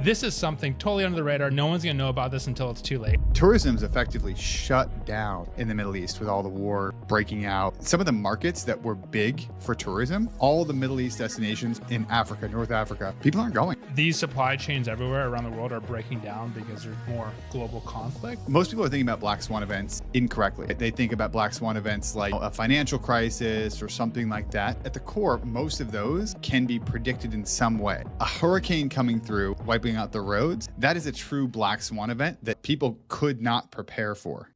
this is something totally under the radar. No one's going to know about this until it's too late. Tourism's effectively shut down in the Middle East with all the war breaking out. Some of the markets that were big for tourism, all the Middle East destinations in Africa, North Africa, people aren't going. These supply chains everywhere around the world are breaking down because there's more global conflict. Most people are thinking about Black Swan events incorrectly. They think about Black Swan events like a financial crisis or something like that. At the core, most of those can be predicted in some way. A hurricane coming through, wiping out the roads, that is a true Black Swan event that people could not prepare for.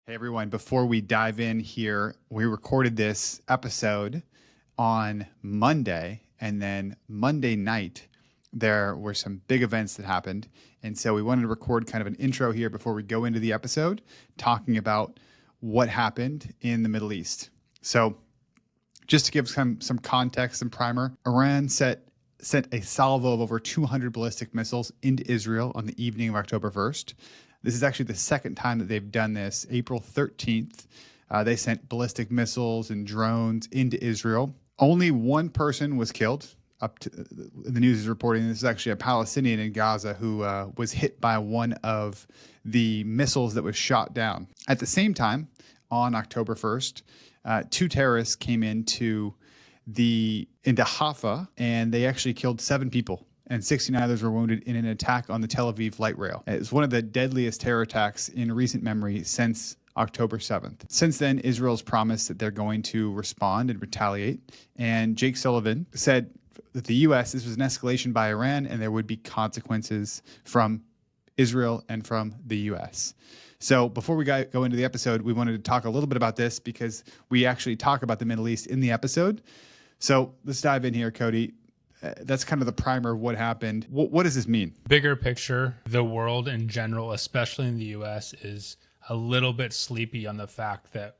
Hey everyone, before we dive in here, we recorded this episode on Monday, and then Monday night, there were some big events that happened. And so we wanted to record kind of an intro here before we go into the episode, talking about what happened in the Middle East. So just to give some context and primer, Iran sent a salvo of over 200 ballistic missiles into Israel on the evening of October 1st. This is actually the second time that they've done this. April 13th, they sent ballistic missiles and drones into Israel. Only one person was killed. The news is reporting this is actually a Palestinian in Gaza who was hit by one of the missiles that was shot down. At the same time, on October 1st, two terrorists came into Haifa, and they actually killed 7 people, and 69 others were wounded in an attack on the Tel Aviv light rail. It was one of the deadliest terror attacks in recent memory since October 7th. Since then, Israel's promised that they're going to respond and retaliate, and Jake Sullivan said that the U.S., this was an escalation by Iran, and there would be consequences from Israel and from the U.S. So before we go into the episode, we wanted to talk a little bit about this because we actually talk about the Middle East in the episode. So let's dive in here, Cody. That's kind of the primer of what happened. What does this mean? Bigger picture, the world in general, especially in the U.S., is a little bit sleepy on the fact that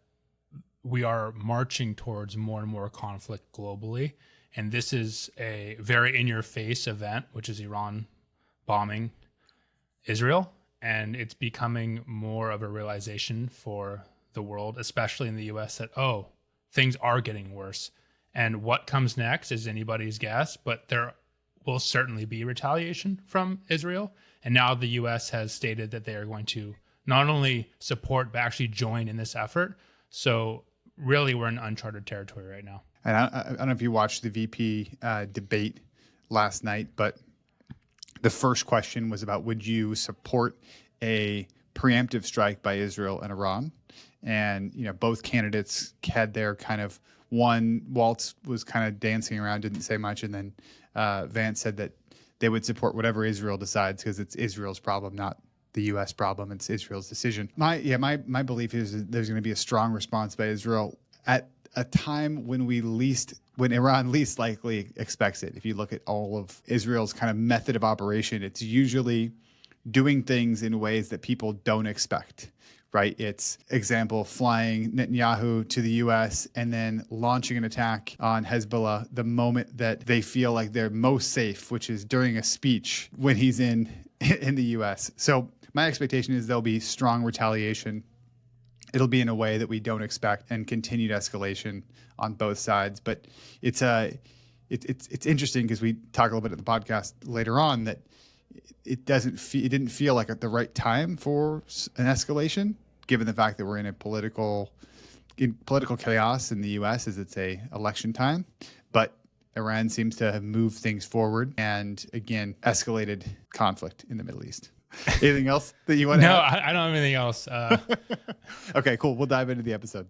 we are marching towards more and more conflict globally. And this is a very in-your-face event, which is Iran bombing Israel. And it's becoming more of a realization for the world, especially in the U.S., that, oh, things are getting worse. And what comes next is anybody's guess, but there will certainly be retaliation from Israel. And now the U.S. has stated that they are going to not only support, but actually join in this effort. So really, we're in uncharted territory right now. And I don't know if you watched the VP debate last night, but the first question was about, would you support a preemptive strike by Israel and Iran? And, both candidates had their kind of Waltz was kind of dancing around, didn't say much. And then Vance said that they would support whatever Israel decides because it's Israel's problem, not the U.S. problem. It's Israel's decision. My belief is that there's going to be a strong response by Israel at a time when Iran least likely expects it. If you look at all of Israel's kind of method of operation, it's usually doing things in ways that people don't expect, right? It's, example, flying Netanyahu to the U.S. and then launching an attack on Hezbollah the moment that they feel like they're most safe, which is during a speech when he's in the U.S. So my expectation is there'll be strong retaliation. It'll be in a way that we don't expect, and continued escalation on both sides. But it's interesting because we talk a little bit at the podcast later on that it didn't feel like at the right time for an escalation, given the fact that we're in political chaos in the U.S. as it's a election time. But Iran seems to have moved things forward and again escalated conflict in the Middle East. Anything else that you want to add? I don't have anything else. Okay, cool. We'll dive into the episode.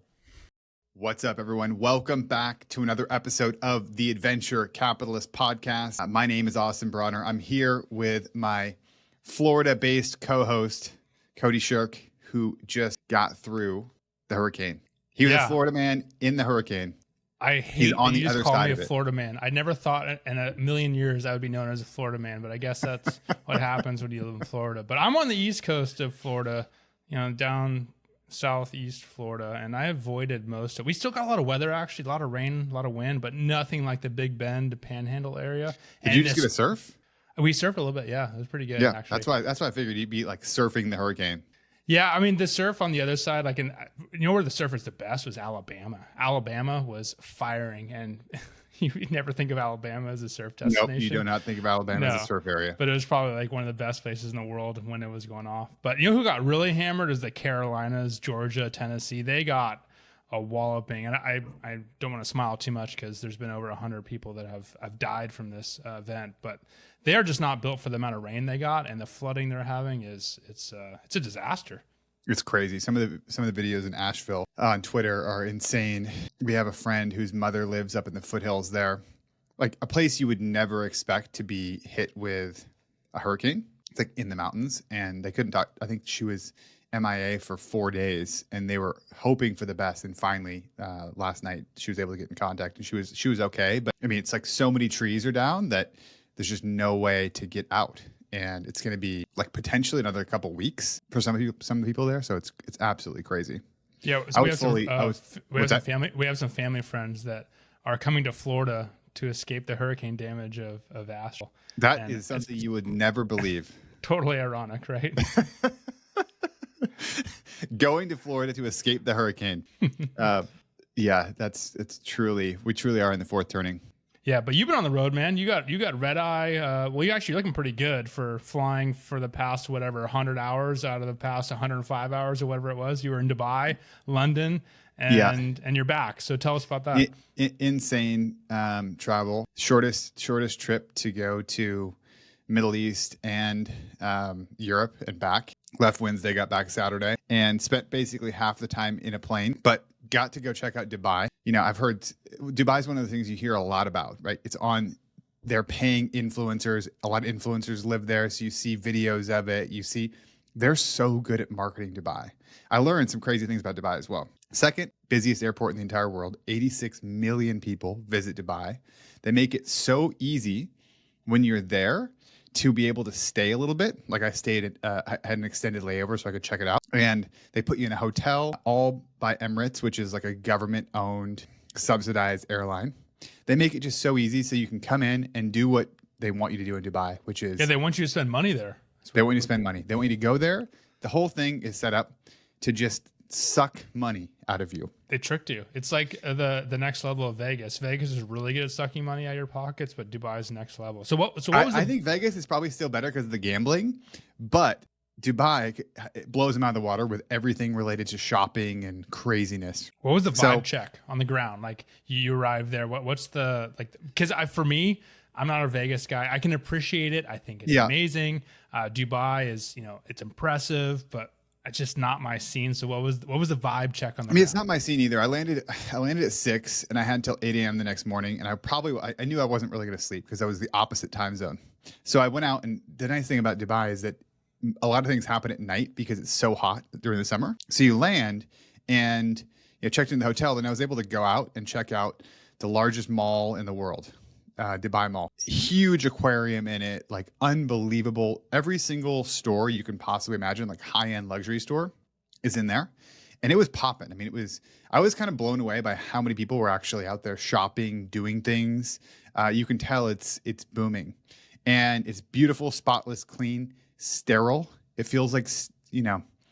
What's up, everyone? Welcome back to another episode of the Adventure Capitalist Podcast. My name is Austin Bronner. I'm here with my Florida-based co-host, Cody Shirk, who just got through the hurricane. He was a Florida man in the hurricane. I hate that you just call me a Florida man. I never thought in a million years I would be known as a Florida man, but I guess that's what happens when you live in Florida. But I'm on the east coast of Florida, down southeast Florida, and I avoided most of it. We still got a lot of weather, actually, a lot of rain, a lot of wind, but nothing like the Big Bend, Panhandle area. Did you just get a surf? We surfed a little bit. Yeah, it was pretty good Yeah, actually. that's why I figured you'd be like surfing the hurricane. Yeah, I mean the surf on the other side, like where the surf was the best was Alabama. Alabama was firing, and you never think of Alabama as a surf Nope, destination. you do not think of Alabama as No. a surf area. But it was probably like one of the best places in the world when it was going off. But you know who got really hammered is the Carolinas, Georgia, Tennessee. They got a walloping, and I don't want to smile too much because there's been over 100 people that have died from this event, but they are just not built for the amount of rain they got, and the flooding they're having it's a disaster. It's crazy. Some of the videos in Asheville on Twitter are insane. We have a friend whose mother lives up in the foothills there, like a place you would never expect to be hit with a hurricane. It's like in the mountains, and they couldn't talk. I think she was MIA for 4 days, and they were hoping for the best. And finally, last night she was able to get in contact, and she was okay. But I mean, it's like so many trees are down that there's just no way to get out, and it's going to be like potentially another couple weeks for some of the people there. So it's absolutely crazy. Yeah, so we have some family friends that are coming to Florida to escape the hurricane damage of Asheville. That is something you would never believe. Totally ironic, right? Going to Florida to escape the hurricane. Yeah, we truly are in the fourth turning. Yeah, but you've been on the road, man. You got red eye. Well, you're looking pretty good for flying for the past 100 hours out of the past 105 hours or whatever it was. You were in Dubai, London, and you're back. So tell us about that. Insane travel. Shortest trip to go to Middle East and Europe and back. Left Wednesday, got back Saturday, and spent basically half the time in a plane, but got to go check out Dubai. You know, I've heard Dubai is one of the things you hear a lot about, right? They're paying influencers. A lot of influencers live there. So you see videos of it. They're so good at marketing Dubai. I learned some crazy things about Dubai as well. Second busiest airport in the entire world. 86 million people visit Dubai. They make it so easy when you're there to be able to stay a little bit. Like I stayed I had an extended layover so I could check it out. And they put you in a hotel all by Emirates, which is like a government owned, subsidized airline. They make it just so easy so you can come in and do what they want you to do in Dubai, which is... Yeah, they want you to spend money there. They want you to spend money. They want you to go there. The whole thing is set up to just suck money out of you. They tricked you. It's like the next level of Vegas. Vegas is really good at sucking money out of your pockets, but Dubai is the next level. So what was I think Vegas is probably still better because of the gambling, but Dubai, it blows them out of the water with everything related to shopping and craziness. What was the vibe check on the ground? Like you arrive there. What's the like? Because for me, I'm not a Vegas guy. I can appreciate it. I think it's amazing. Dubai is, it's impressive, but it's just not my scene. So what was the vibe check on the ground? It's not my scene either. I landed at 6 and I had until 8 a.m. the next morning. And I knew I wasn't really going to sleep because I was the opposite time zone. So I went out, and the nice thing about Dubai is that a lot of things happen at night because it's so hot during the summer. So you land and checked in the hotel, and I was able to go out and check out the largest mall in the world. Dubai Mall. Huge aquarium in it, like unbelievable. Every single store you can possibly imagine, like high-end luxury store, is in there. And it was popping. I mean, I was kind of blown away by how many people were actually out there shopping, doing things. You can tell it's booming. And it's beautiful, spotless, clean, sterile. It feels like,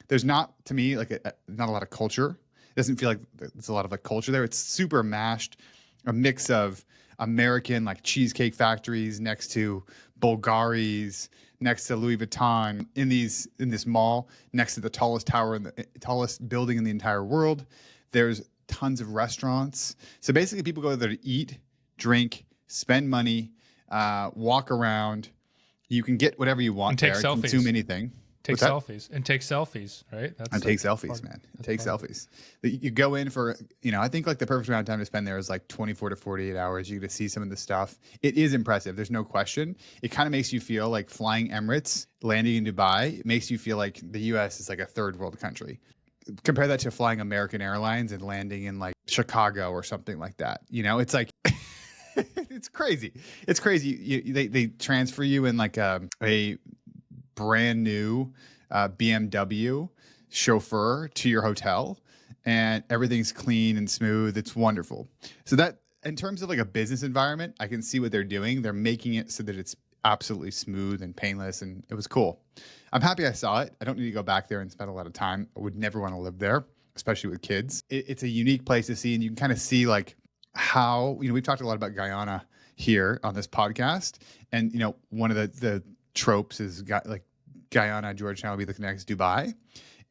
there's not, to me, like not a lot of culture. It doesn't feel like there's a lot of like culture there. It's super mashed, a mix of American like cheesecake factories next to Bulgari's, next to Louis Vuitton, in this mall next to the tallest tower and the tallest building in the entire world. There's tons of restaurants. So basically people go there to eat, drink, spend money, walk around. You can get whatever you want and there, selfies. Consume anything. Take selfies, right? Take selfies, man. Take selfies. You go in for, I think like the perfect amount of time to spend there is like 24 to 48 hours. You get to see some of the stuff. It is impressive. There's no question. It kind of makes you feel like flying Emirates, landing in Dubai. It makes you feel like the U.S. is like a third world country. Compare that to flying American Airlines and landing in like Chicago or something like that. It's like, it's crazy. It's crazy. They transfer you in like a brand new BMW chauffeur to your hotel, and everything's clean and smooth. It's wonderful. So that in terms of like a business environment, I can see what they're doing. They're making it so that it's absolutely smooth and painless, and it was cool. I'm happy I saw it. I don't need to go back there and spend a lot of time. I would never want to live there, especially with kids. It's a unique place to see, and you can kind of see like how, we've talked a lot about Guyana here on this podcast, and one of the tropes is like Guyana, Georgetown will be the next Dubai,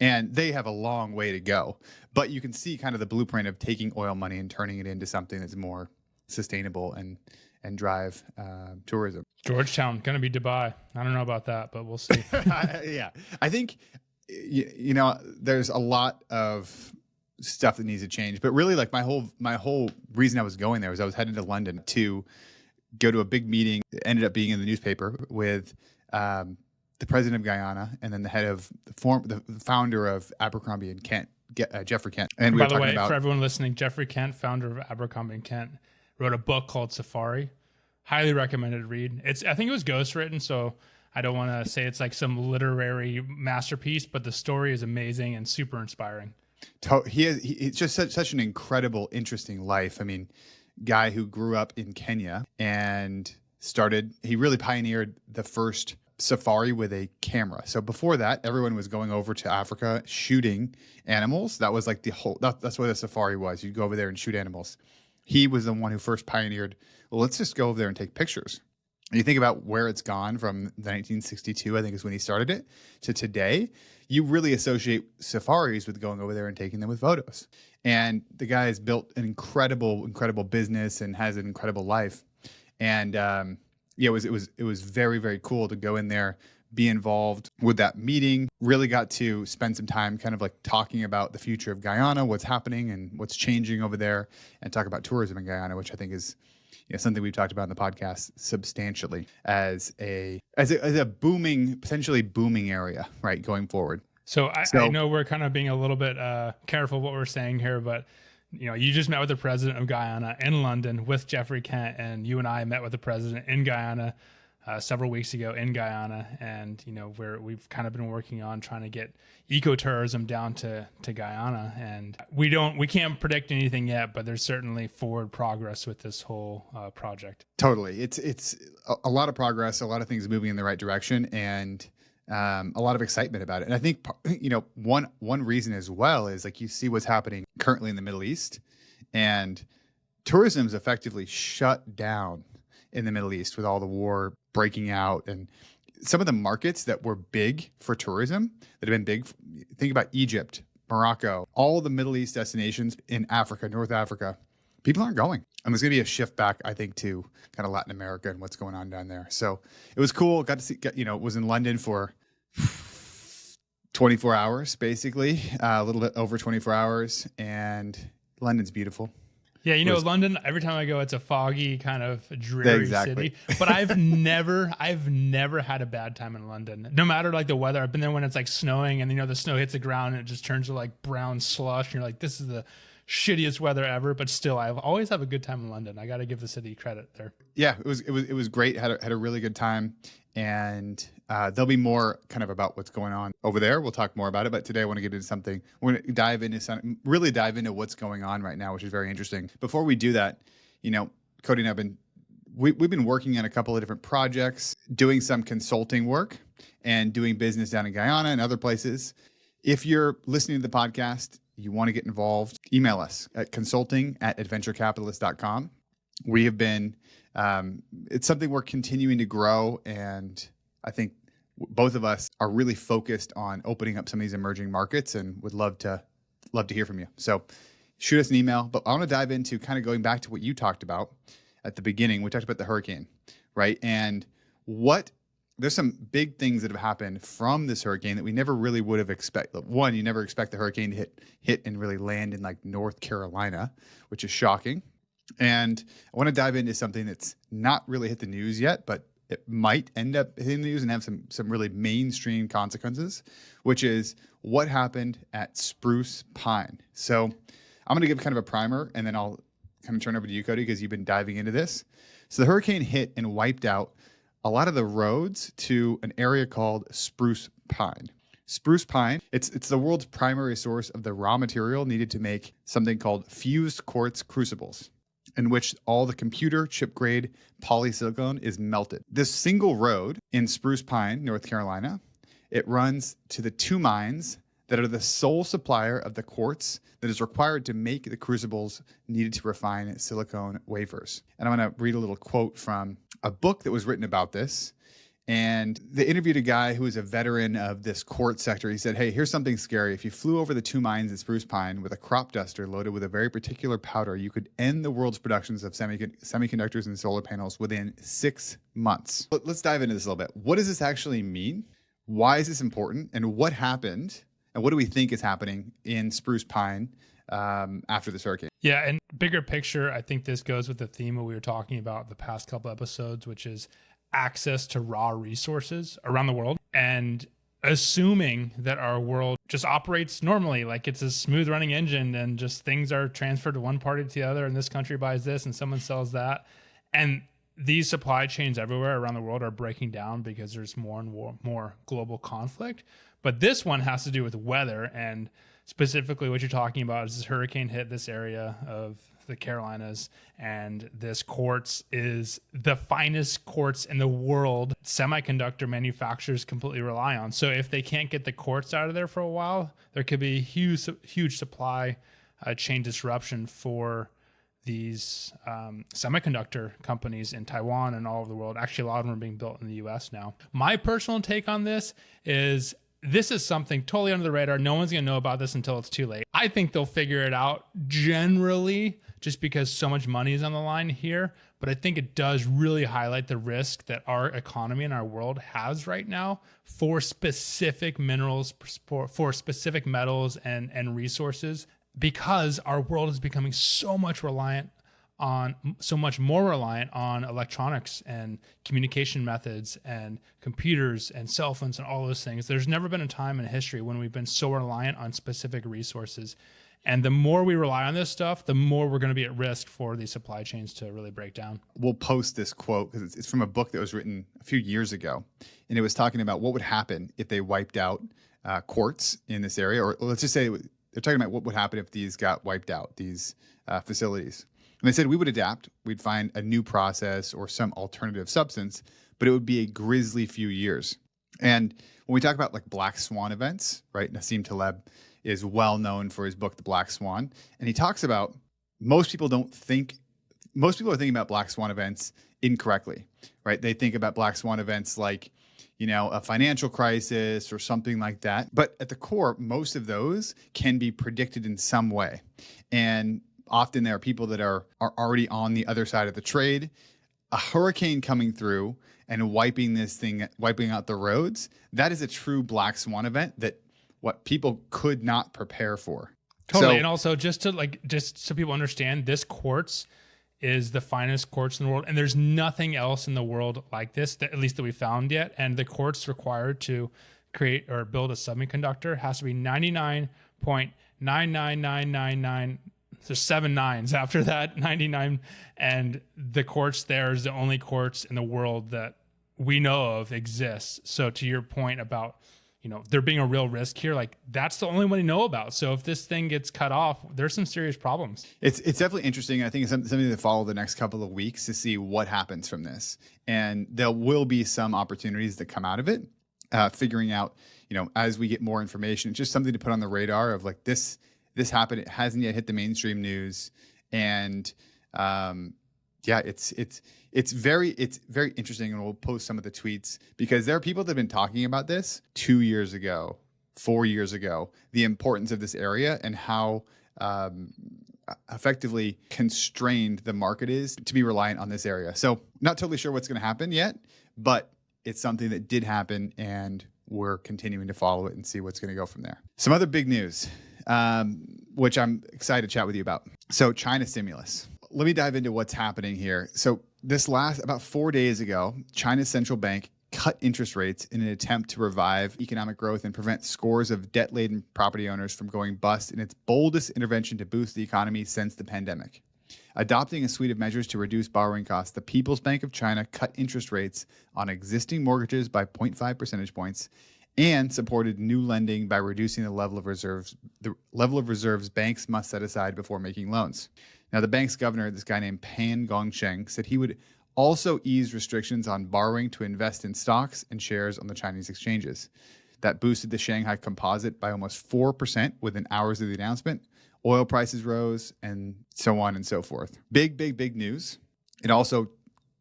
and they have a long way to go. But you can see kind of the blueprint of taking oil money and turning it into something that's more sustainable and drive tourism. Georgetown going to be Dubai. I don't know about that, but we'll see. Yeah, I think there's a lot of stuff that needs to change, but really, like my whole reason I was going there was I was headed to London to go to a big meeting. It ended up being in the newspaper with the president of Guyana and then the head of the founder of Abercrombie and Kent, Jeffrey Kent. And by the way, for everyone listening, Jeffrey Kent, founder of Abercrombie and Kent, wrote a book called Safari. Highly recommended read. I think it was ghostwritten, so I don't want to say it's like some literary masterpiece, but the story is amazing and super inspiring. He's just such an incredible, interesting life. I mean, guy who grew up in Kenya and he really pioneered the first safari with a camera. So before that, everyone was going over to Africa shooting animals. That was like that's what a safari was. You'd go over there and shoot animals. He was the one who first pioneered, well, let's just go over there and take pictures. And you think about where it's gone from 1962, I think is when he started it, to today. You really associate safaris with going over there and taking them with photos. And the guy has built an incredible, incredible business and has an incredible life. And it was very, very cool to go in there, be involved with that meeting. Really got to spend some time kind of like talking about the future of Guyana, what's happening and what's changing over there, and talk about tourism in Guyana, which I think is something we've talked about in the podcast substantially as a potentially booming area, right, going forward. So I know we're kind of being a little bit careful what we're saying here, but you just met with the president of Guyana in London with Jeffrey Kent, and you and I met with the president in Guyana several weeks ago in Guyana, and we've kind of been working on trying to get ecotourism down to Guyana, and we can't predict anything yet, but there's certainly forward progress with this whole project. Totally, it's a lot of progress, a lot of things moving in the right direction, and a lot of excitement about it. And I think one reason as well is like you see what's happening currently in the Middle East, and tourism's effectively shut down in the Middle East with all the war breaking out, and some of the markets that were big for tourism that have been big. Think about Egypt, Morocco, all the Middle East destinations in Africa, North Africa. People aren't going. And there's going to be a shift back, I think, to kind of Latin America and what's going on down there. So it was cool. Got to see, was in London for 24 hours, basically, a little bit over 24 hours. And London's beautiful. Yeah, London, every time I go, it's a foggy, kind of dreary city. But I've never had a bad time in London. No matter like the weather. I've been there when it's like snowing and the snow hits the ground and it just turns to like brown slush. And you're like, this is the shittiest weather ever. But still, I always have a good time in London. I got to give the city credit there. Yeah, it was great. Had a really good time. And there'll be more kind of about what's going on over there. We'll talk more about it. But today I want to get into something. We're going to really dive into what's going on right now, which is very interesting. Before we do that, Cody and I've we've been working on a couple of different projects, doing some consulting work and doing business down in Guyana and other places. If you're listening to the podcast, you want to get involved, email us at consulting@adventurecapitalist.com. We have been, it's something we're continuing to grow. And I think both of us are really focused on opening up some of these emerging markets and would love to hear from you. So shoot us an email, but I want to dive into kind of going back to what you talked about at the beginning. We talked about the hurricane, right? And there's some big things that have happened from this hurricane that we never really would have expected. One, you never expect the hurricane to hit and really land in like North Carolina, which is shocking. And I want to dive into something that's not really hit the news yet, but it might end up hitting the news and have some really mainstream consequences, which is what happened at Spruce Pine. So I'm going to give kind of a primer, and then I'll kind of turn over to you, Cody, because you've been diving into this. So the hurricane hit and wiped out a lot of the roads to an area called Spruce Pine. Spruce pine, it's the world's primary source of the raw material needed to make something called fused quartz crucibles. in which all the computer chip grade polysilicon is melted. This single road in Spruce Pine, North Carolina, it runs to the two mines that are the sole supplier of the quartz that is required to make the crucibles needed to refine silicone wafers. And I'm going to read a little quote from a book that was written about this. And they interviewed a guy who was a veteran of this quartz sector. He said, hey, here's something scary. If you flew over the two mines at Spruce Pine with a crop duster loaded with a very particular powder, you could end the world's productions of semiconductors and solar panels within 6 months. But let's dive into this a little bit. What does this actually mean? Why is this important? And what happened? And what do we think is happening in Spruce Pine after this hurricane? Yeah, and bigger picture, I think this goes with the theme that we were talking about the past couple episodes, which is access to raw resources around the world, and assuming that our world just operates normally, like it's a smooth running engine and just things are transferred to one party to the other, and this country buys this and someone sells that. And these supply chains everywhere around the world are breaking down because there's more and more global conflict. But this one has to do with weather, and specifically what you're talking about is this hurricane hit this area of the Carolinas, and this quartz is the finest quartz in the world semiconductor manufacturers completely rely on. So if they can't get the quartz out of there for a while, there could be huge supply chain disruption for these semiconductor companies in Taiwan and all over the world. Actually, a lot of them are being built in the US now. My personal take on this is something totally under the radar. No one's going to know about this until it's too late. I think they'll figure it out generally just because so much money is on the line here. But I think it does really highlight the risk that our economy and our world has right now for specific minerals, for specific metals and resources, because our world is becoming so much more reliant on electronics and communication methods and computers and cell phones and all those things. There's never been a time in history when we've been so reliant on specific resources. And the more we rely on this stuff, the more we're going to be at risk for these supply chains to really break down. We'll post this quote because it's from a book that was written a few years ago. And it was talking about what would happen if they wiped out quartz in this area. Or let's just say they're talking about what would happen if these got wiped out, these facilities. And they said we would adapt. We'd find a new process or some alternative substance, but it would be a grisly few years. And when we talk about like black swan events, right? Nassim Taleb is well known for his book, The Black Swan. And he talks about most people are thinking about black swan events incorrectly, right? They think about black swan events like, a financial crisis or something like that. But at the core, most of those can be predicted in some way. And often there are people that are already on the other side of the trade. A hurricane coming through and wiping out the roads, that is a true black swan event that what people could not prepare for. Totally. And also just so people understand, this quartz is the finest quartz in the world. And there's nothing else in the world like this, at least that we found yet. And the quartz required to create or build a semiconductor has to be 99.99999. There's 7 nines after that, 99. And the quartz there is the only quartz in the world that we know of exists. So to your point about, there being a real risk here, like that's the only one we know about. So if this thing gets cut off, there's some serious problems. It's definitely interesting. I think it's something to follow the next couple of weeks to see what happens from this. And there will be some opportunities that come out of it, figuring out, as we get more information. It's just something to put on the radar of like this happened. It hasn't yet hit the mainstream news. And it's very interesting, and we'll post some of the tweets because there are people that have been talking about this 2 years ago, 4 years ago, the importance of this area and how effectively constrained the market is to be reliant on this area. So not totally sure what's going to happen yet, but it's something that did happen, and we're continuing to follow it and see what's going to go from there. Some other big news, which I'm excited to chat with you about. So China stimulus. Let me dive into what's happening here. So about 4 days ago, China's central bank cut interest rates in an attempt to revive economic growth and prevent scores of debt-laden property owners from going bust in its boldest intervention to boost the economy since the pandemic. Adopting a suite of measures to reduce borrowing costs, the People's Bank of China cut interest rates on existing mortgages by 0.5 percentage points and supported new lending by reducing the level of reserves banks must set aside before making loans. Now, the bank's governor, this guy named Pan Gongsheng, said he would also ease restrictions on borrowing to invest in stocks and shares on the Chinese exchanges. That boosted the Shanghai Composite by almost 4% within hours of the announcement. Oil prices rose, and so on and so forth. Big news. It also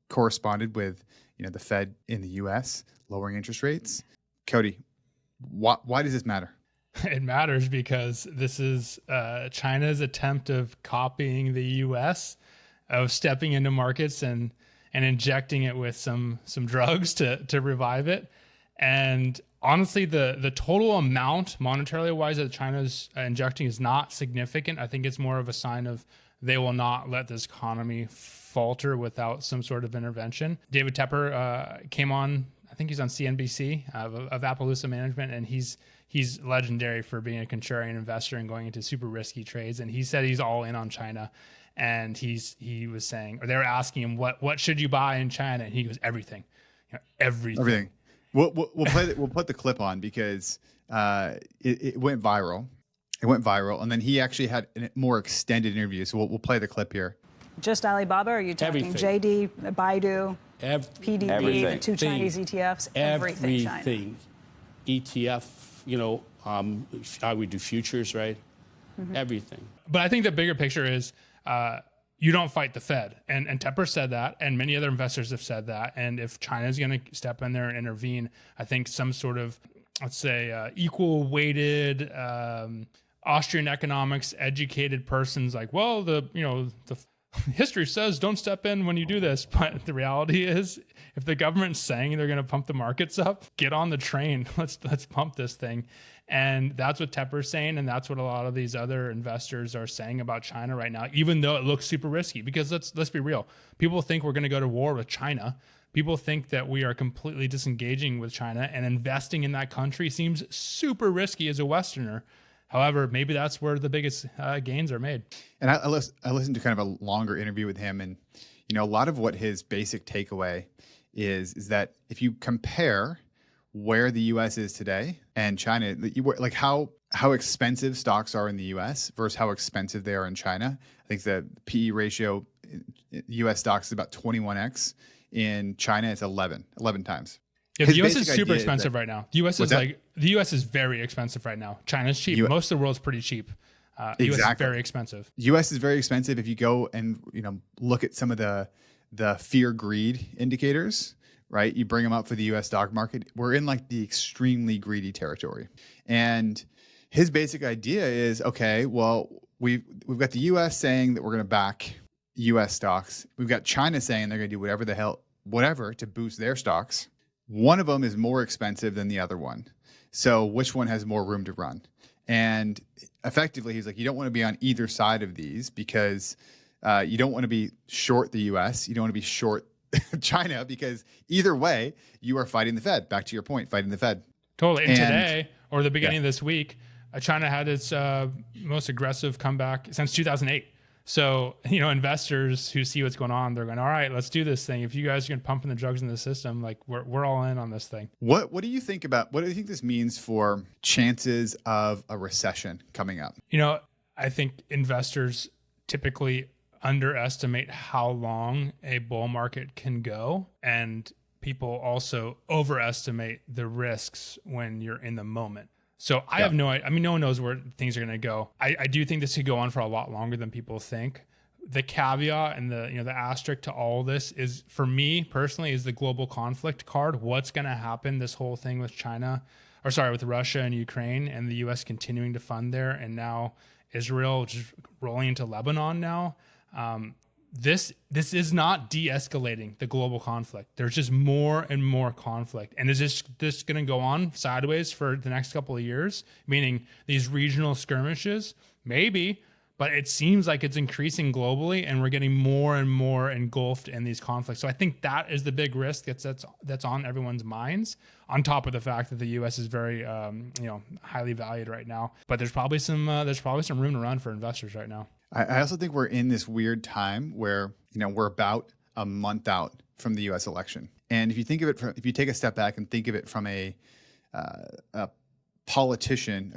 corresponded with, the Fed in the U.S. lowering interest rates. Cody, why does this matter? It matters because this is China's attempt of copying the U.S., of stepping into markets and injecting it with some drugs to revive it. And honestly, the total amount monetarily wise that China's injecting is not significant. I think it's more of a sign of they will not let this economy falter without some sort of intervention. David Tepper came on, I think he's on CNBC of Appaloosa Management, and he's legendary for being a contrarian investor and going into super risky trades. And he said he's all in on China. And he was saying, or they were asking him, what should you buy in China? And he goes, everything, everything. We'll put the clip on because it went viral. It went viral, and then he actually had a more extended interview. So we'll play the clip here. Just Alibaba? Or are you talking JD, Baidu, PDB, the two Chinese ETFs? Everything China. ETF, how we do futures, right? Mm-hmm. Everything. But I think the bigger picture is you don't fight the Fed. And Tepper said that, and many other investors have said that. And if China's going to step in there and intervene, I think some sort of, let's say, equal-weighted Austrian economics educated person's like, well, the history says don't step in when you do this. But the reality is, if the government's saying they're going to pump the markets up, get on the train. Let's pump this thing. And that's what Tepper's saying, and that's what a lot of these other investors are saying about China right now, even though it looks super risky. Because let's be real. People think we're going to go to war with China. People think that we are completely disengaging with China, and investing in that country seems super risky as a Westerner. However, maybe that's where the biggest gains are made. And I listened to kind of a longer interview with him, and a lot of what his basic takeaway is that if you compare where the U.S. is today and China, like how expensive stocks are in the U.S. versus how expensive they are in China. I think the PE ratio, U.S. stocks is about 21x. In China, it's 11 times. Yeah, the U.S. is super expensive right now. The U.S. is very expensive right now. China's cheap. Most of the world's pretty cheap. Exactly. U.S. is very expensive. U.S. is very expensive. If you go and look at some of the fear greed indicators, right? You bring them up for the U.S. stock market. We're in like the extremely greedy territory. And his basic idea is, okay, well, we've got the U.S. saying that we're going to back U.S. stocks. We've got China saying they're going to do whatever to boost their stocks. One of them is more expensive than the other one. So which one has more room to run? And effectively, he's like, you don't want to be on either side of these because you don't want to be short the U.S. You don't want to be short China because either way, you are fighting the Fed. Back to your point, fighting the Fed. Totally. And today, or the beginning of this week, China had its most aggressive comeback since 2008. So, investors who see what's going on, they're going, all right, let's do this thing. If you guys are going to pump in the drugs in the system, like we're all in on this thing. What do you think this means for chances of a recession coming up? I think investors typically underestimate how long a bull market can go. And people also overestimate the risks when you're in the moment. So I have no idea. I mean, no one knows where things are going to go. I do think this could go on for a lot longer than people think. The caveat and the asterisk to all this is, for me personally, is the global conflict card. What's going to happen? This whole thing with with Russia and Ukraine, and the U.S. continuing to fund there, and now Israel just rolling into Lebanon now. This is not de-escalating the global conflict. There's just more and more conflict. And is this going to go on sideways for the next couple of years? Meaning these regional skirmishes? Maybe, but it seems like it's increasing globally, and we're getting more and more engulfed in these conflicts. So I think that is the big risk that's on everyone's minds, on top of the fact that the U.S. is very highly valued right now. But there's probably some room to run for investors right now. I also think we're in this weird time where, we're about a month out from the U.S. election. And if you think of it, if you take a step back and think of it from a politician's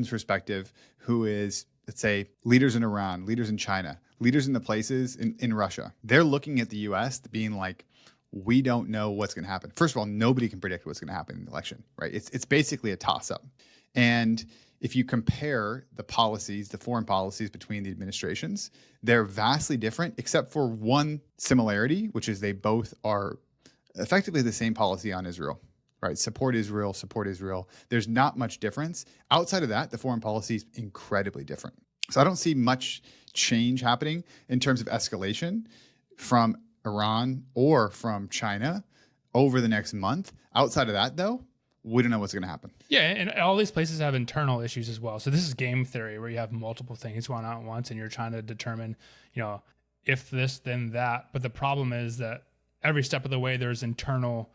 perspective, who is let's say, leaders in Iran, leaders in China, leaders in the places in Russia, they're looking at the U.S. being like, we don't know what's going to happen. First of all, nobody can predict what's going to happen in the election, right? It's basically a toss-up. And if you compare the policies, the foreign policies between the administrations, they're vastly different, except for one similarity, which is they both are effectively the same policy on Israel, right? Support Israel, support Israel. There's not much difference. Outside of that, the foreign policy is incredibly different. So I don't see much change happening in terms of escalation from Iran or from China over the next month. Outside of that, though, we don't know what's going to happen. Yeah, and all these places have internal issues as well. So this is game theory where you have multiple things going on at once and you're trying to determine, if this, then that. But the problem is that every step of the way, there's internal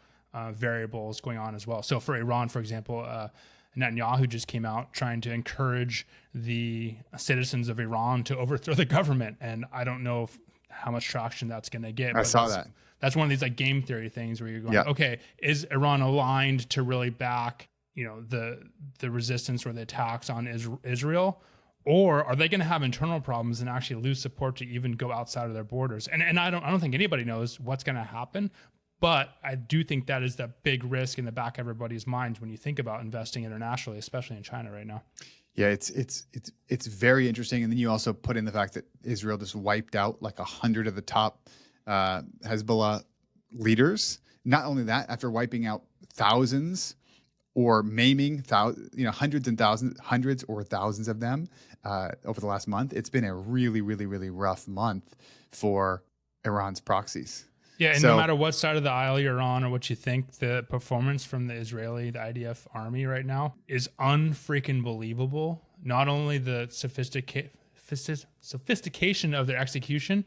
variables going on as well. So for Iran, for example, Netanyahu just came out trying to encourage the citizens of Iran to overthrow the government. And I don't know how much traction that's going to get. I saw that. That's one of these like game theory things where you're going, okay, is Iran aligned to really back, the resistance or the attacks on Israel? Or are they going to have internal problems and actually lose support to even go outside of their borders? And I don't think anybody knows what's going to happen. But I do think that is the big risk in the back of everybody's minds when you think about investing internationally, especially in China right now. Yeah, it's very interesting. And then you also put in the fact that Israel just wiped out like 100 of the top Hezbollah leaders. Not only that, after wiping out thousands or maiming hundreds or thousands of them over the last month, it's been a really, really, really rough month for Iran's proxies. Yeah, and no matter what side of the aisle you're on or what you think, the performance from the IDF army right now is unfreaking believable. Not only the sophistication of their execution,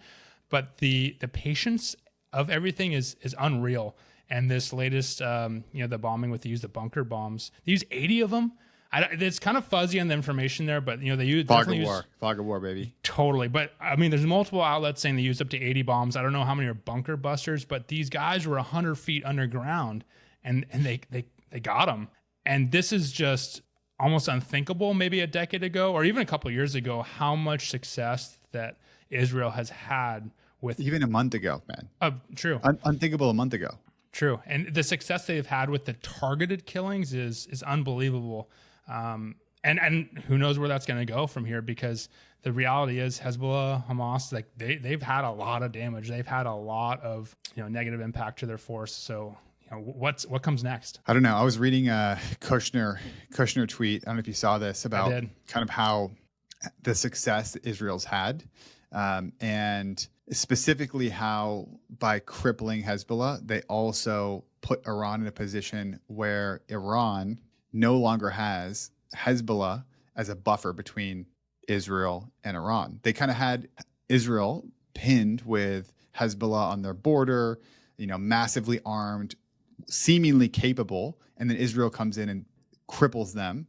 but the patience of everything is unreal. And this latest, the bombing with the use of bunker bombs, they use 80 of them. It's kind of fuzzy on the information there, but they use fog of war, baby. Totally, but I mean, there's multiple outlets saying they used up to 80 bombs. I don't know how many are bunker busters, but these guys were 100 feet underground, and they got them. And this is just almost unthinkable. Maybe a decade ago, or even a couple of years ago, how much success that Israel has had with even a month ago, man. True, unthinkable a month ago. True, and the success they've had with the targeted killings is unbelievable. And who knows where that's going to go from here, because the reality is Hezbollah, Hamas, like they've had a lot of damage. They've had a lot of negative impact to their force. So what comes next? I don't know. I was reading a Kushner tweet. I don't know if you saw this about kind of how the success that Israel's had, and specifically how by crippling Hezbollah, they also put Iran in a position where Iran no longer has Hezbollah as a buffer between Israel and Iran. They kind of had Israel pinned with Hezbollah on their border, massively armed, seemingly capable, and then Israel comes in and cripples them.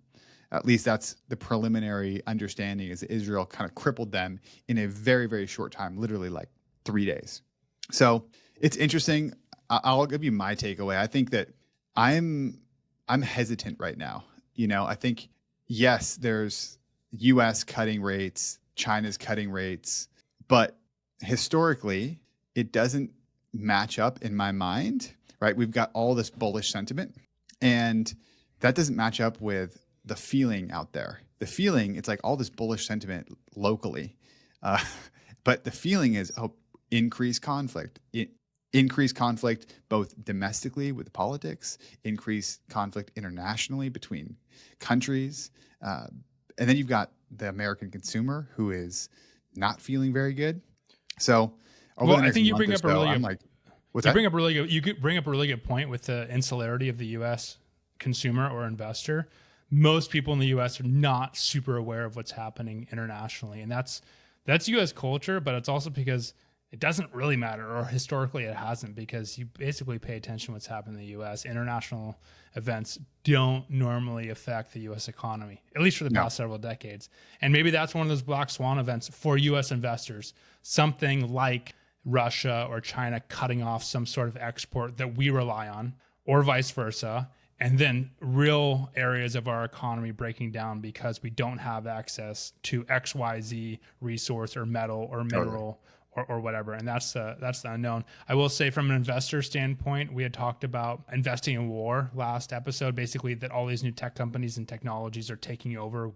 At least that's the preliminary understanding, is that Israel kind of crippled them in a very, very short time, literally like 3 days. So it's interesting. I'll give you my takeaway. I think that I'm hesitant right now. I think, yes, there's U.S. cutting rates, China's cutting rates, but historically, it doesn't match up in my mind, right? We've got all this bullish sentiment, and that doesn't match up with the feeling out there. The feeling, it's like all this bullish sentiment locally, but the feeling is increased conflict. Increased conflict both domestically with politics, increased conflict internationally between countries. And then you've got the American consumer who is not feeling very good. So I think you bring up a really good point with the insularity of the U.S. consumer or investor. Most people in the U.S. are not super aware of what's happening internationally. And that's U.S. culture, but it's also because it doesn't really matter, or historically it hasn't, because you basically pay attention to what's happening in the U.S. International events don't normally affect the U.S. economy, at least for the past several decades. And maybe that's one of those black swan events for U.S. investors, something like Russia or China cutting off some sort of export that we rely on, or vice versa. and then real areas of our economy breaking down because we don't have access to XYZ resource or metal or mineral or whatever. And that's the unknown. I will say from an investor standpoint, we had talked about investing in war last episode, basically that all these new tech companies and technologies are taking over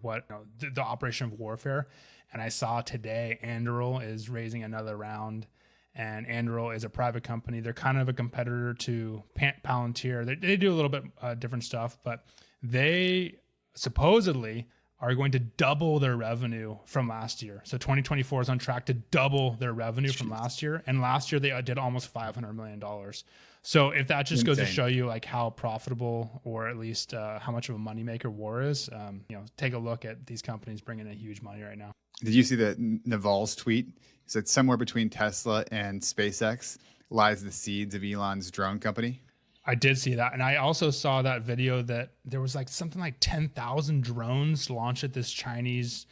the operation of warfare. And I saw today Anduril is raising another round, and Anduril is a private company. They're kind of a competitor to Palantir. They do a little bit different stuff, but they supposedly are going to double their revenue from last year. So 2024 is on track to double their revenue from last year. And last year they did almost $500 million. So if that just goes to show you like how profitable, or at least how much of a moneymaker war is, take a look at these companies bringing in huge money right now. Did you see the Naval's tweet? He said somewhere between Tesla and SpaceX lies the seeds of Elon's drone company. I did see that. And I also saw that video that there was like something like 10,000 drones launched at this Chinese,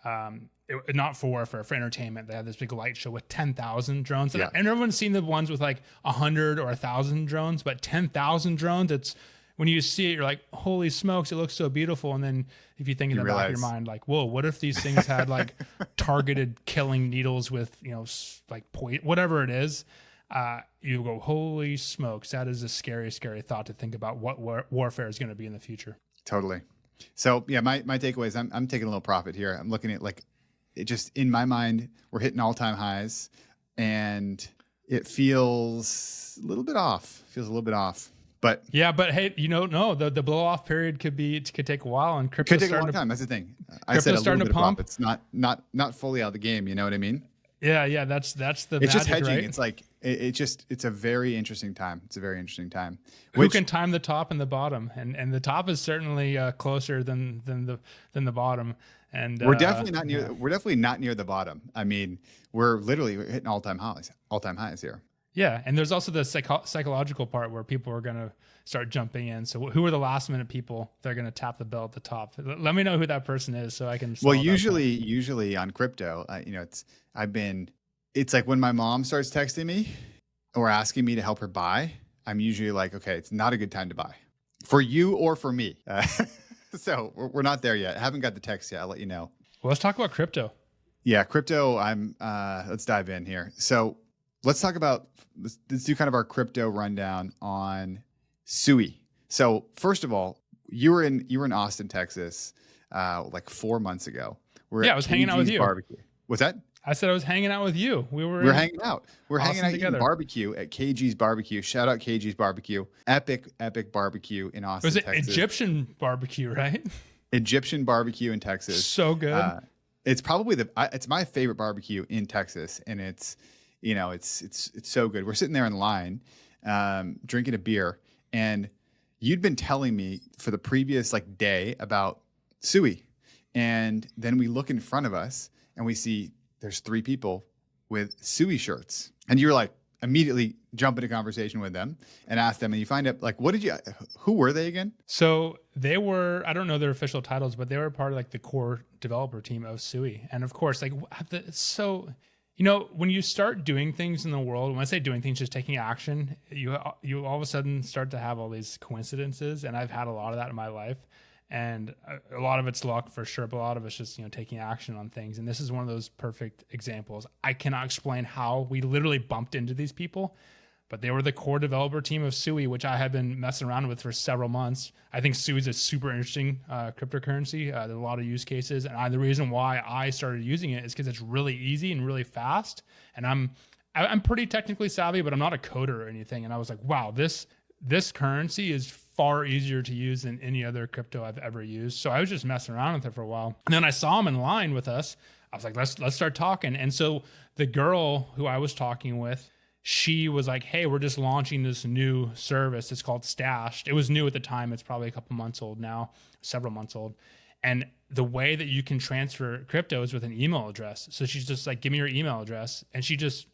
not for warfare, for entertainment. They had this big light show with 10,000 drones. Yeah. And everyone's seen the ones with like 100 or 1,000 drones, but 10,000 drones, it's, when you see it, you're like, holy smokes, it looks so beautiful. And then if you think in the back of your mind, like, whoa, what if these things had like targeted killing needles with, like whatever it is, you go, holy smokes, that is a scary, scary thought to think about what warfare is going to be in the future. Totally. So yeah, my takeaway is I'm taking a little profit here. I'm looking at like, it just, in my mind, we're hitting all-time highs, and it feels a little bit off. But yeah, but hey, no, the blow off period could take a while, and crypto could take a long time. That's the thing. I said a little bit of pump. It's not fully out of the game. You know what I mean? Yeah. That's the. It's magic, just hedging. Right? It's like it's a very interesting time. Who can time the top and the bottom? And the top is certainly closer than the bottom. And we're definitely not near. Yeah. We're definitely not near the bottom. I mean, we're literally hitting all-time highs here. Yeah, and there's also the psychological part where people are going to start jumping in. So who are the last-minute people that are going to tap the bell at the top? Let me know who that person is so I can. Well, usually on crypto, it's like when my mom starts texting me or asking me to help her buy, I'm usually like, okay, it's not a good time to buy for you or for me. So we're not there yet. I haven't got the text yet. I'll let you know. Well, let's talk about crypto. Yeah, crypto. Let's dive in here. So let's do kind of our crypto rundown on SUI. So first of all, you were in Austin, Texas, like 4 months ago. I was hanging out with you. Barbecue. What's that? I said I was hanging out with you. We were hanging out. We're hanging out eating barbecue at KG's Barbecue. Shout out KG's Barbecue. Epic barbecue in Austin, Texas. Was it Egyptian barbecue, right? Egyptian barbecue in Texas. So good. It's probably it's my favorite barbecue in Texas, and it's so good. We're sitting there in line, drinking a beer, and you'd been telling me for the previous day about SUI, and then we look in front of us and we see there's 3 people with SUI shirts, and you're like immediately jump into conversation with them and ask them, and you find out who were they again? So they were, I don't know their official titles, but they were part of the core developer team of SUI, and of course when you start doing things in the world, when I say doing things, just taking action, you all of a sudden start to have all these coincidences. And I've had a lot of that in my life. And a lot of it's luck for sure, but a lot of it's just, taking action on things. And this is one of those perfect examples. I cannot explain how we literally bumped into these people, but they were the core developer team of SUI, which I have been messing around with for several months. I think SUI is a super interesting cryptocurrency. There's a lot of use cases. And the reason why I started using it is because it's really easy and really fast. And I'm pretty technically savvy, but I'm not a coder or anything. And I was like, wow, this currency is far easier to use than any other crypto I've ever used. So I was just messing around with it for a while. And then I saw him in line with us. I was like, let's start talking. And so the girl who I was talking with, she was like, hey, we're just launching this new service. It's called Stashed. It was new at the time. It's probably a couple months old now, several months old. And the way that you can transfer crypto is with an email address. So she's just like, give me your email address. And she just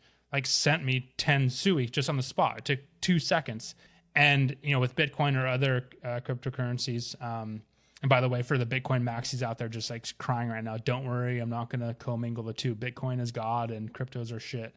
sent me 10 SUI just on the spot. It took 2 seconds. And, with Bitcoin or other cryptocurrencies, And by the way, for the Bitcoin maxis out there just like crying right now, don't worry, I'm not going to commingle the two. Bitcoin is God and cryptos are shit.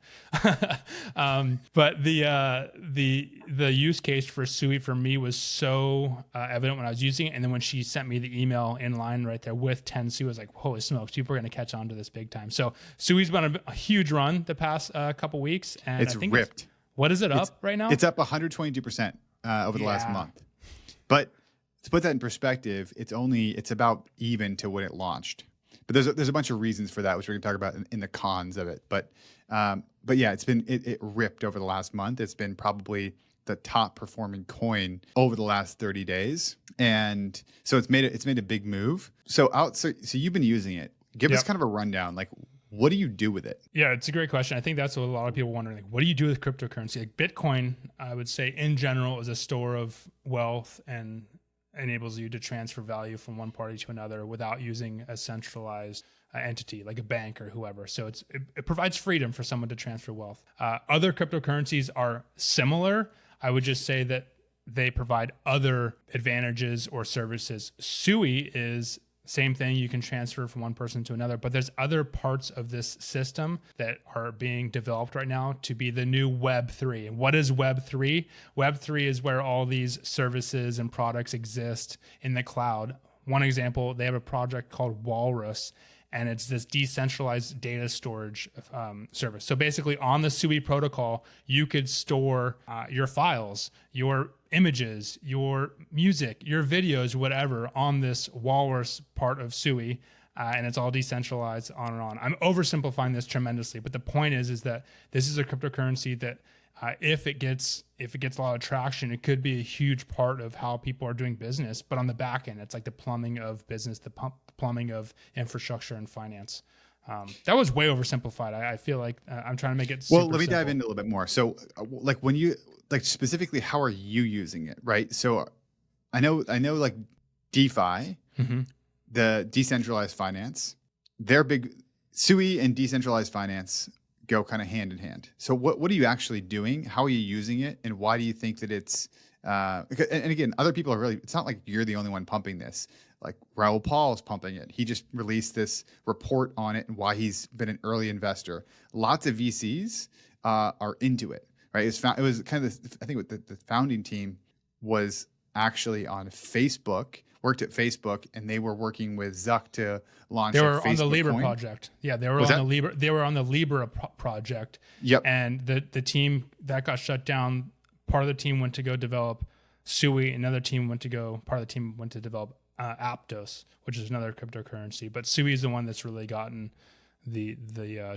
But the use case for SUI for me was so evident when I was using it. And then when she sent me the email in line right there with 10 SUI, I was like, holy smokes, people are going to catch on to this big time. So SUI's been a huge run the past couple weeks. And it's I think ripped. What is it up right now? It's up 122% over the last month. But to put that in perspective, it's about even to when it launched. But there's a bunch of reasons for that, which we're going to talk about in the cons of it. But yeah, it ripped over the last month. It's been probably the top performing coin over the last 30 days, and so it's made a big move. So you've been using it. Give us kind of a rundown, like. What do you do with it? Yeah, it's a great question. I think that's what a lot of people wondering. Like, what do you do with cryptocurrency? Like Bitcoin, I would say in general is a store of wealth and enables you to transfer value from one party to another without using a centralized entity like a bank or whoever. So it provides freedom for someone to transfer wealth. Other cryptocurrencies are similar. I would just say that they provide other advantages or services. SUI is same thing, you can transfer from one person to another, but there's other parts of this system that are being developed right now to be the new Web3. And what is Web3? Web3 is where all these services and products exist in the cloud. One example, they have a project called Walrus, and it's this decentralized data storage service. So basically on the SUI protocol, you could store your files, your images, your music, your videos, whatever, on this Walrus part of SUI, and it's all decentralized, on and on. I'm oversimplifying this tremendously, but the point is that this is a cryptocurrency that if it gets a lot of traction, it could be a huge part of how people are doing business. But on the back end, it's like the plumbing of business, the plumbing of infrastructure and finance. That was way oversimplified. I feel like I'm trying to make it super let me simple. dive into a little bit more. So like when you like specifically, how are you using it? Right. So I know like DeFi, the decentralized finance, they're big. SUI and decentralized finance go kind of hand in hand. So what are you actually doing? How are you using it? And why do you think that it's, and again, other people are really, it's not like you're the only one pumping this. Like Raoul Paul is pumping it. He just released this report on it and why he's been an early investor. Lots of VCs are into it, right? It was kind of, I think the founding team was actually on Facebook, worked at Facebook, and they were working with Zuck to launch. They were on the Facebook Libra coin. project. Yeah, they were on the Libra. They were on the Libra project. Yep. And the team that got shut down, part of the team went to go develop SUI. Part of the team went to develop Aptos, which is another cryptocurrency. But SUI is the one that's really gotten the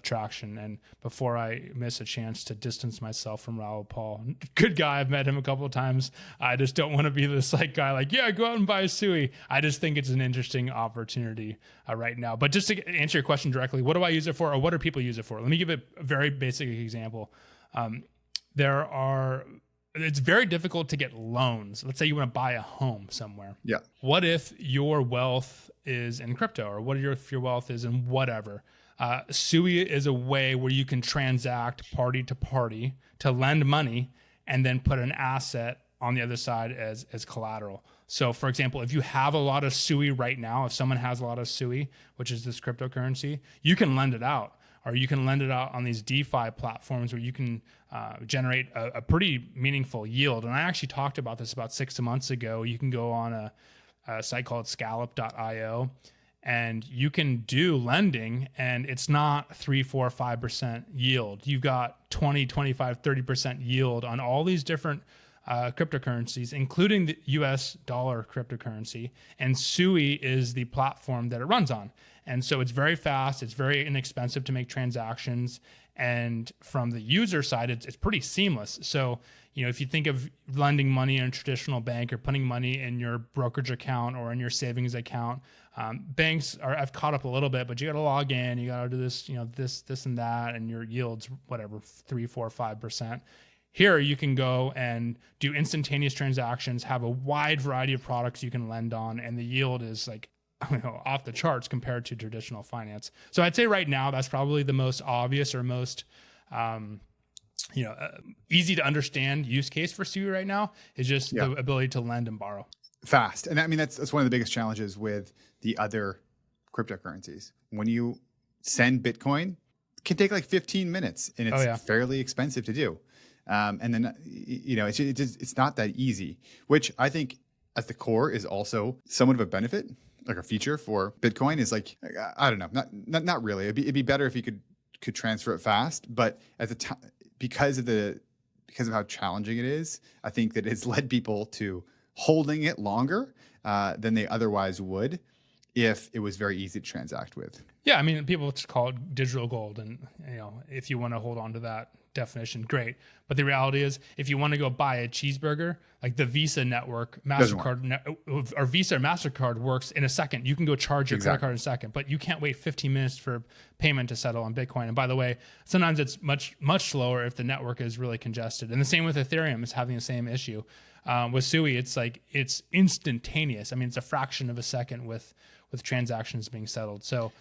traction. And before I miss a chance to distance myself from Raoul Paul, good guy, I've met him a couple of times. I just don't want to be this like guy like, yeah, go out and buy a SUI. I just think it's an interesting opportunity right now. But just to answer your question directly, what do I use it for, or what do people use it for? Let me give a very basic example. It's very difficult to get loans. Let's say you want to buy a home somewhere. Yeah. What if your wealth is in crypto, or what if your wealth is in whatever? SUI is a way where you can transact party to party to lend money and then put an asset on the other side as collateral. So for example, if you have a lot of SUI right now, if someone has a lot of SUI, which is this cryptocurrency, you can lend it out. Or you can lend it out on these DeFi platforms where you can generate a pretty meaningful yield. And I actually talked about this about 6 months ago. You can go on a site called scallop.io, and you can do lending, and it's not 3, 4, 5% yield. You've got 20, 25, 30% yield on all these different cryptocurrencies, including the US dollar cryptocurrency. And SUI is the platform that it runs on. And so it's very fast, it's very inexpensive to make transactions. And from the user side, it's pretty seamless. So, if you think of lending money in a traditional bank or putting money in your brokerage account or in your savings account, banks have caught up a little bit, but you got to log in, you got to do this, this and that, and your yields, whatever, 3, 4, 5%. Here, you can go and do instantaneous transactions, have a wide variety of products you can lend on, and the yield is like off the charts compared to traditional finance. So I'd say right now, that's probably the most obvious or most easy to understand use case for SUI right now is just the ability to lend and borrow. fast. And I mean, that's one of the biggest challenges with the other cryptocurrencies. When you send Bitcoin, it can take like 15 minutes, and it's fairly expensive to do. And then, it's not that easy, which I think at the core is also somewhat of a benefit, like a feature for Bitcoin is like, I don't know, not really. It'd be better if you could transfer it fast, but at the time, because of how challenging it is, I think that it's led people to holding it longer than they otherwise would if it was very easy to transact with. Yeah, I mean, people just call it digital gold, and if you want to hold on to that definition, great. But the reality is, if you want to go buy a cheeseburger, like the Visa network, MasterCard, or Visa or MasterCard works in a second. You can go charge your credit card in a second, but you can't wait 15 minutes for payment to settle on Bitcoin. And by the way, sometimes it's much, much slower if the network is really congested. And the same with Ethereum is having the same issue. With SUI, it's instantaneous. I mean, it's a fraction of a second with transactions being settled. So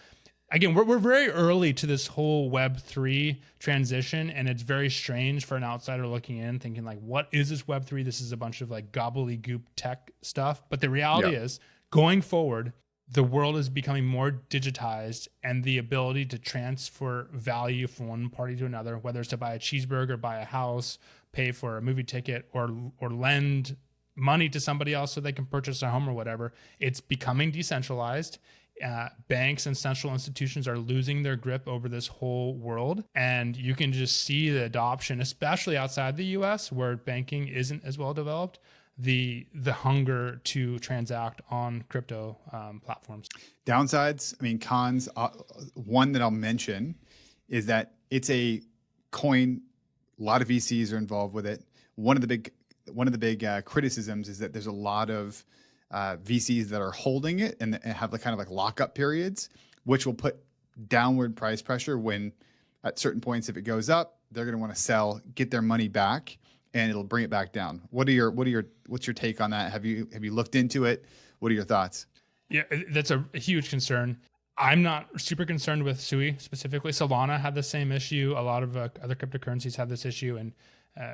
again, we're very early to this whole Web3 transition, and it's very strange for an outsider looking in, thinking like, what is this Web3? This is a bunch of like gobbledygook tech stuff. But the reality is, going forward, the world is becoming more digitized, and the ability to transfer value from one party to another, whether it's to buy a cheeseburger, buy a house, pay for a movie ticket, or lend money to somebody else so they can purchase a home or whatever, it's becoming decentralized. Banks and central institutions are losing their grip over this whole world, and you can just see the adoption, especially outside the US where banking isn't as well developed, the hunger to transact on crypto platforms. Downsides, I mean, cons, one that I'll mention is that it's a coin, a lot of VCs are involved with it. One of the big criticisms is that there's a lot of VCs that are holding it and have the kind of like lockup periods, which will put downward price pressure when at certain points, if it goes up, they're going to want to sell, get their money back, and it'll bring it back down. What's your take on that? Have you looked into it? What are your thoughts? Yeah, that's a huge concern. I'm not super concerned with SUI specifically. Solana had the same issue. A lot of other cryptocurrencies have this issue, and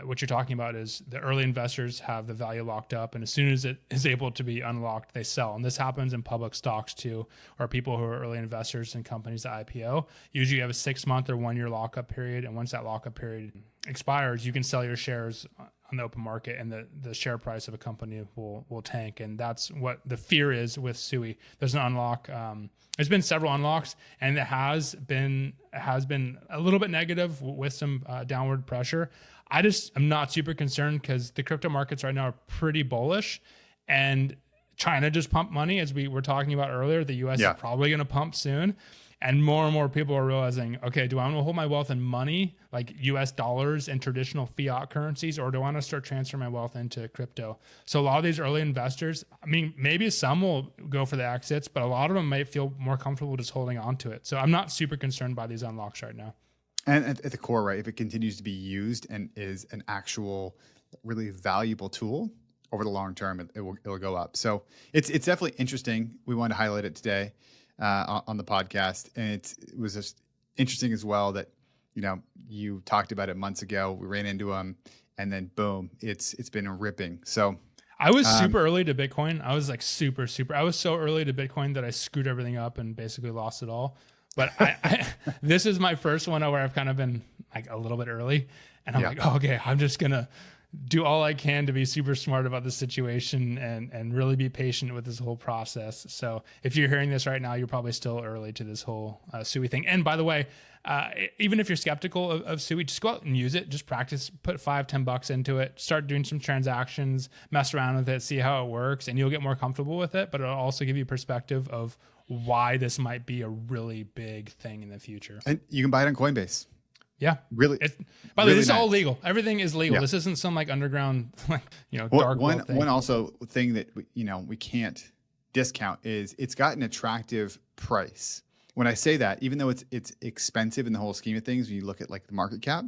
what you're talking about is the early investors have the value locked up, and as soon as it is able to be unlocked, they sell. And this happens in public stocks too, or people who are early investors in companies that IPO. Usually you have a 6-month or 1-year lockup period, and once that lockup period expires, you can sell your shares on the open market, and the share price of a company will tank. And that's what the fear is with SUI. There's an unlock. There's been several unlocks, and it has been a little bit negative with some downward pressure. I'm not super concerned because the crypto markets right now are pretty bullish, and China just pumped money, as we were talking about earlier. The US is probably going to pump soon. And more people are realizing, okay, do I want to hold my wealth in money, like US dollars and traditional fiat currencies, or do I want to start transferring my wealth into crypto? So a lot of these early investors, I mean, maybe some will go for the exits, but a lot of them might feel more comfortable just holding on to it. So I'm not super concerned by these unlocks right now. And at the core, right, if it continues to be used and is an actual really valuable tool over the long term, it'll go up. So it's definitely interesting. We wanted to highlight it today on the podcast, and it was just interesting as well that you talked about it months ago. We ran into them, and then boom, it's been ripping. So I was super early to Bitcoin. I was like super. I was so early to Bitcoin that I screwed everything up and basically lost it all. But this is my first one where I've kind of been like a little bit early, and I'm like, oh, okay, I'm just gonna do all I can to be super smart about the situation and really be patient with this whole process. So if you're hearing this right now, you're probably still early to this whole SUI thing. And by the way, even if you're skeptical of SUI, just go out and use it. Just practice, put $5-10 into it, start doing some transactions, mess around with it, see how it works, and you'll get more comfortable with it. But it'll also give you perspective of why this might be a really big thing in the future. And you can buy it on Coinbase. Yeah, really. By the way, this is all legal. Everything is legal. Yeah. This isn't some like underground, dark one thing. One also thing that we can't discount is it's got an attractive price. When I say that, even though it's expensive in the whole scheme of things, when you look at like the market cap,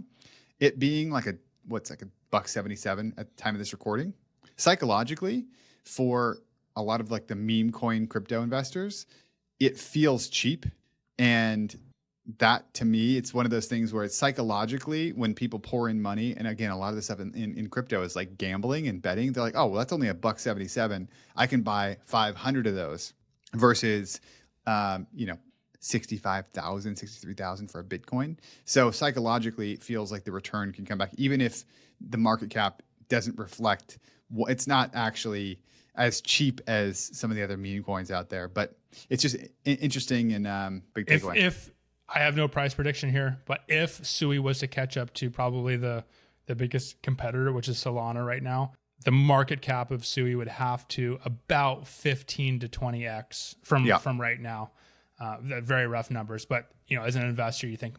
it being like $1.77 at the time of this recording, psychologically, for a lot of like the meme coin crypto investors, it feels cheap, and that to me, it's one of those things where it's psychologically when people pour in money, and again, a lot of this stuff in crypto is like gambling and betting. They're like, oh, well, that's only $1.77. I can buy 500 of those versus, 65,000, 63,000 for a Bitcoin. So psychologically, it feels like the return can come back, even if the market cap doesn't reflect. It's not actually as cheap as some of the other meme coins out there, but it's just interesting and big takeaway. If I have no price prediction here, but if SUI was to catch up to probably the biggest competitor, which is Solana right now, the market cap of SUI would have to about 15 to 20x from right now. Very rough numbers, but as an investor, you think,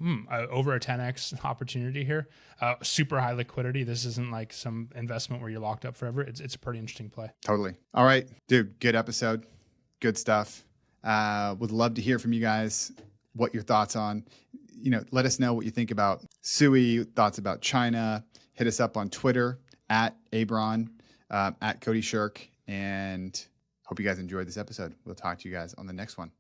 over a 10x opportunity here, super high liquidity. This isn't like some investment where you're locked up forever. It's a pretty interesting play. Totally. All right, dude, good episode. Good stuff. Would love to hear from you guys what your thoughts on, let us know what you think about SUI, thoughts about China. Hit us up on Twitter at Abron, at Cody Shirk, and hope you guys enjoyed this episode. We'll talk to you guys on the next one.